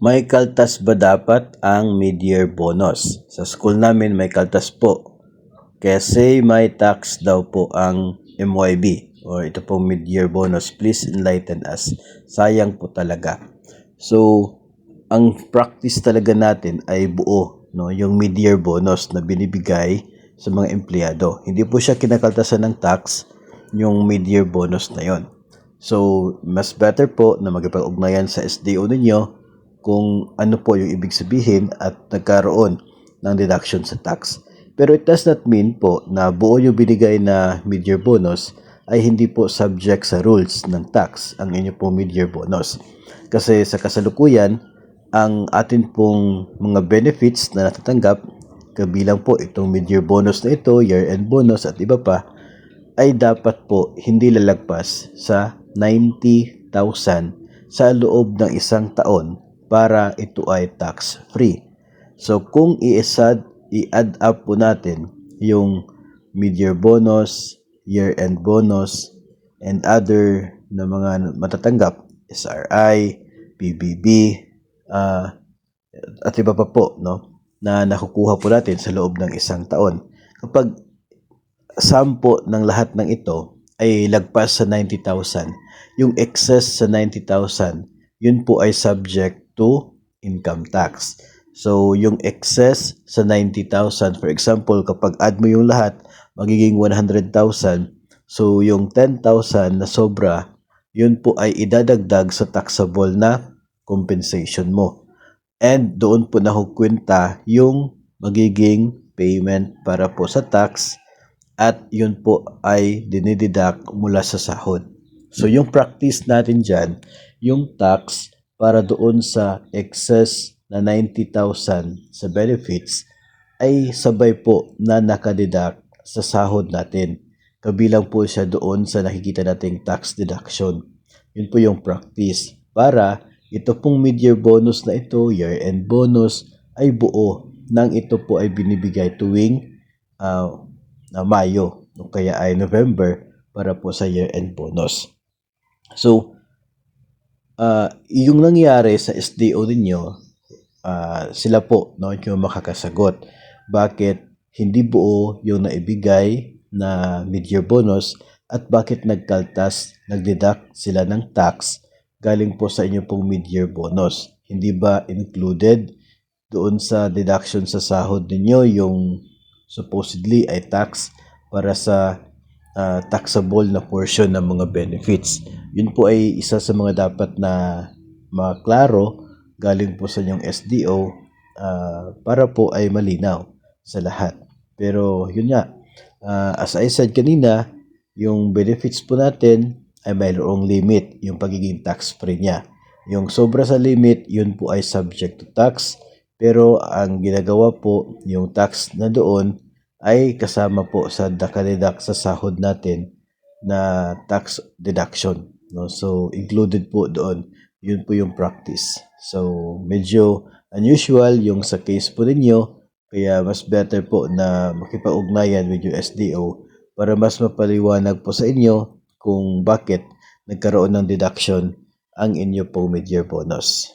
May kaltas ba dapat ang mid-year bonus? Sa school namin may kaltas po. Kasi may tax daw po ang MYB or ito po mid-year bonus. Please enlighten us. Sayang po talaga. So, ang practice talaga natin ay buo, no? Yung mid-year bonus na binibigay sa mga empleyado. Hindi po siya kinakaltasan ng tax yung mid-year bonus na yon. So, mas better po na magpag-ugnayan sa SDO ninyo kung ano po yung ibig sabihin at nagkaroon ng deduction sa tax. Pero it does not mean po na buo yung binigay na mid-year bonus ay hindi po subject sa rules ng tax ang inyo po mid-year bonus. Kasi sa kasalukuyan, ang atin pong mga benefits na natatanggap, kabilang po itong mid-year bonus na ito, year-end bonus at iba pa, ay dapat po hindi lalagpas sa 90,000 sa loob ng isang taon para ito ay tax-free. So kung i-add up po natin yung mid-year bonus, year-end bonus, and other na mga matatanggap, SRI, PBB, at iba pa po, no, na nakukuha po natin sa loob ng isang taon. Kapag sum po ng lahat ng ito ay lagpas sa 90,000, yung excess sa 90,000, yun po ay subject to income tax. So, yung excess sa 90,000, for example, kapag add mo yung lahat, magiging 100,000. So, yung 10,000 na sobra, yun po ay idadagdag sa taxable na compensation mo. And doon po nakukwenta yung magiging payment para po sa tax at yun po ay dinideduct mula sa sahod. So, yung practice natin dyan, yung tax para doon sa excess na 90,000 sa benefits ay sabay po na nakadeduct sa sahod natin. Kabilang po siya doon sa nakikita nating tax deduction. Yun po yung practice para ito pong mid-year bonus na ito, year-end bonus, ay buo nang ito po ay binibigay tuwing Mayo o kaya ay November para po sa year-end bonus. So, yung nangyari sa SDO ninyo, sila po, no, yung makakasagot. Bakit hindi buo yung naibigay na mid-year bonus at bakit nagdeduct sila ng tax galing po sa inyo pong mid-year bonus? Hindi ba included doon sa deduction sa sahod ninyo yung supposedly ay tax para sa taxable na portion ng mga benefits? Yun po ay isa sa mga dapat na maklaro galing po sa inyong SDO para po ay malinaw sa lahat. Pero yun nga, as I said kanina, yung benefits po natin ay mayroong limit, yung pagiging tax-free niya. Yung sobra sa limit, yun po ay subject to tax. Pero ang ginagawa po, yung tax na doon ay kasama po sa nakadeduct sa sahod natin na tax deduction. No? So, included po doon. Yun po yung practice. So, medyo unusual yung sa case po ninyo. Kaya mas better po na makipag-ugnayan with yung SDO para mas mapaliwanag po sa inyo kung bakit nagkaroon ng deduction ang inyo pong mid-year bonus.